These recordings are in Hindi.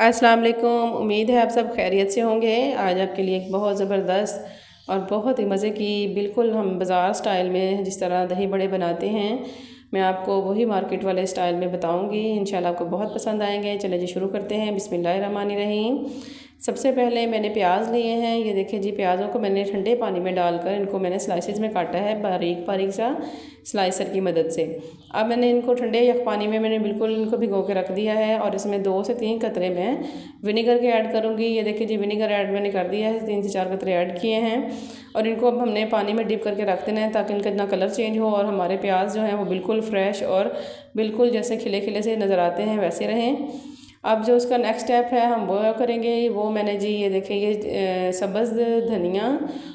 अस्सलाम वालेकुम। उम्मीद है आप सब खैरियत से होंगे। आज आपके लिए एक बहुत ज़बरदस्त और बहुत ही मज़े की बिल्कुल हम बाज़ार स्टाइल में जिस तरह दही बड़े बनाते हैं, मैं आपको वही मार्केट वाले स्टाइल में बताऊंगी। इंशाल्लाह आपको बहुत पसंद आएंगे। चलिए जी शुरू करते हैं। बिस्मिल्लाहिर्रहमानिर्रहीम। सबसे पहले मैंने प्याज लिए हैं। ये देखिए जी, प्याज़ों को मैंने ठंडे पानी में डालकर इनको मैंने स्लाइसेस में काटा है, बारीक बारीक सा स्लाइसर की मदद से। अब मैंने इनको ठंडे यख पानी में मैंने बिल्कुल इनको भिगो के रख दिया है और इसमें 2 से 3 कतरे मैं विनेगर के ऐड करूँगी। ये देखिए जी, विनेगर ऐड मैंने कर दिया है, 3 से 4 कतरे ऐड किए हैं और इनको अब हमने पानी में डिप करके रख देना है ताकि इनका इतना कलर चेंज हो और हमारे प्याज जो हैं वो बिल्कुल फ्रेश और बिल्कुल जैसे खिले खिले से नज़र आते हैं वैसे रहें। अब जो उसका नेक्स्ट स्टेप है हम वो करेंगे। वो मैंने जी ये देखिए, ये सब्ज़ धनिया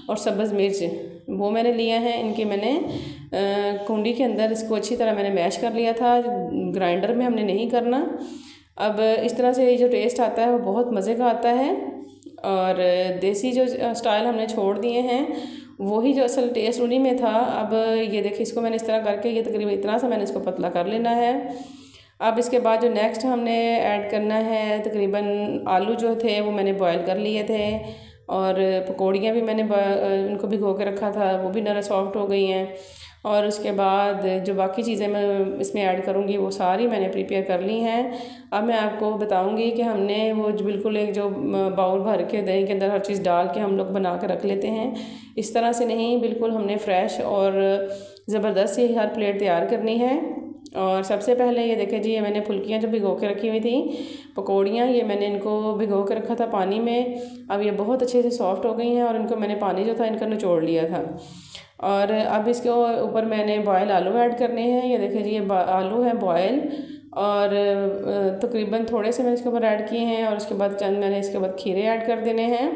और सब्ज़ मिर्च वो मैंने लिया है। इनके मैंने कुंडी के अंदर इसको अच्छी तरह मैंने मैश कर लिया था, ग्राइंडर में हमने नहीं करना। अब इस तरह से ये जो टेस्ट आता है वो बहुत मज़े का आता है और देसी जो स्टाइल हमने छोड़ दिए हैं वही जो असल टेस्ट उन्हीं में था। अब ये देखिए, इसको मैंने इस तरह करके ये तकरीबन इतना सा मैंने इसको पतला कर लेना है। अब इसके बाद जो नेक्स्ट हमने ऐड करना है, तकरीबन आलू जो थे वो मैंने बॉयल कर लिए थे और पकौड़ियाँ भी मैंने उनको भिगो के रखा था, वो भी नरम सॉफ्ट हो गई हैं। और उसके बाद जो बाकी चीज़ें मैं इसमें ऐड करूँगी वो सारी मैंने प्रिपेयर कर ली हैं। अब मैं आपको बताऊँगी कि हमने वो जो बिल्कुल एक जो बाउल भर के दही के अंदर हर चीज़ डाल के हम लोग बना के रख लेते हैं, इस तरह से नहीं, बिल्कुल हमने फ्रेश और ज़बरदस्त ही हर प्लेट तैयार करनी है। और सबसे पहले ये देखें जी, ये मैंने फुल्कियाँ जो भिगो के रखी हुई थी, पकौड़ियाँ, ये मैंने इनको भिगो के रखा था पानी में। अब ये बहुत अच्छे से सॉफ्ट हो गई हैं और इनको मैंने पानी जो था इनका निचोड़ लिया था। और अब इसके ऊपर मैंने बॉयल आलू ऐड करने हैं। ये देखिए जी, ये आलू है बॉयल और तकरीबन थोड़े से मैंने इसके ऊपर ऐड किए हैं और उसके बाद चंद मैंने इसके बाद खीरे ऐड कर देने हैं।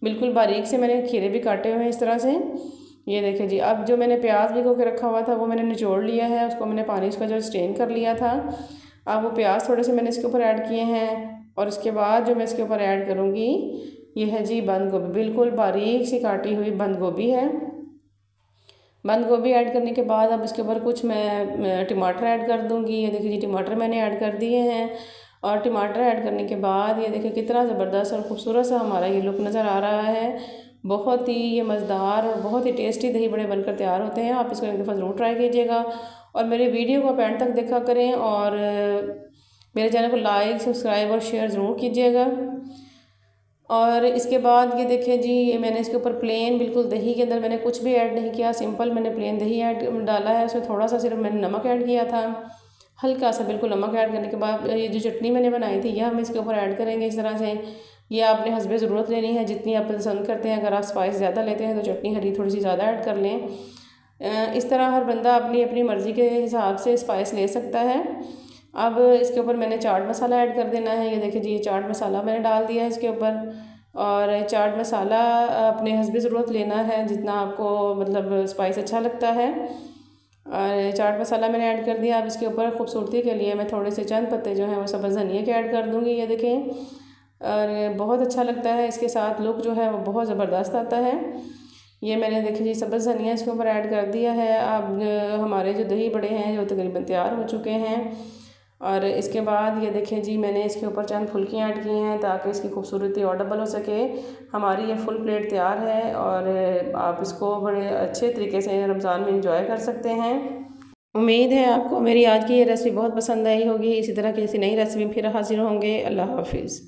बिल्कुल बारीक से मैंने खीरे भी काटे हुए हैं इस तरह से। ये देखिए जी, अब जो मैंने प्याज भिगो के रखा हुआ था वो मैंने निचोड़ लिया है, उसको मैंने पानी उसका जो स्ट्रेन कर लिया था। अब वो प्याज थोड़े से मैंने इसके ऊपर ऐड किए हैं और उसके बाद जो मैं इसके ऊपर ऐड करूँगी ये है जी बंद गोभी, बिल्कुल बारीक सी काटी हुई बंद गोभी है। बंद गोभी ऐड करने के बाद अब इसके ऊपर कुछ मैं टमाटर ऐड कर दूँगी। ये देखिए जी, टमाटर मैंने ऐड कर दिए हैं और टमाटर ऐड करने के बाद ये देखिए कितना ज़बरदस्त और ख़ूबसूरत सा हमारा ये लुक नज़र आ रहा है। बहुत ही ये मज़ेदार और बहुत ही टेस्टी दही बड़े बनकर तैयार होते हैं। आप इसको एक दफ़ा ज़रूर ट्राई कीजिएगा और मेरे वीडियो को आप एंड तक देखा करें और मेरे चैनल को लाइक, सब्सक्राइब और शेयर ज़रूर कीजिएगा। और इसके बाद ये देखिए जी, ये मैंने इसके ऊपर प्लेन बिल्कुल दही के अंदर मैंने कुछ भी ऐड नहीं किया, सिंपल मैंने प्लेन दही ऐड डाला है। उसमें थोड़ा सा सिर्फ मैंने नमक ऐड किया था, हल्का सा बिल्कुल नमक ऐड करने के बाद ये जो चटनी मैंने बनाई थी यह हम इसके ऊपर ऐड करेंगे इस तरह से। ये आपने हस्बे ज़रूरत लेनी है, जितनी आप पसंद करते हैं। अगर आप स्पाइस ज़्यादा लेते हैं तो चटनी हरी थोड़ी सी ज़्यादा ऐड कर लें। इस तरह हर बंदा अपनी अपनी मर्ज़ी के हिसाब से स्पाइस ले सकता है। अब इसके ऊपर मैंने चाट मसाला ऐड कर देना है। ये देखिए जी, ये चाट मसाला मैंने डाल दिया है इसके ऊपर और चाट मसाला अपने हस्बे ज़रूरत लेना है, जितना आपको मतलब स्पाइस अच्छा लगता है। और चाट मसाला मैंने ऐड कर दिया। अब इसके ऊपर खूबसूरती के लिए मैं थोड़े से चंद पत्ते जो हैं वो सब्ज़ धनिया के ऐड कर दूँगी। ये देखें, और बहुत अच्छा लगता है, इसके साथ लुक जो है वो बहुत ज़बरदस्त आता है। ये मैंने देखिए जी सब्ज़ धनिया इसके ऊपर ऐड कर दिया है। अब हमारे जो दही बड़े हैं जो तकरीबन तैयार हो चुके हैं। और इसके बाद ये देखें जी, मैंने इसके ऊपर चंद फुल्कियाँ ऐड की हैं ताकि इसकी खूबसूरती और डबल हो सके। हमारी ये फुल प्लेट तैयार है और आप इसको बड़े अच्छे तरीके से रमज़ान में इंजॉय कर सकते हैं। उम्मीद है आपको मेरी आज की ये रेसिपी बहुत पसंद आई होगी। इसी तरह की किसी नई रेसिपी फिर हाजिर होंगे। अल्लाह हाफिज़।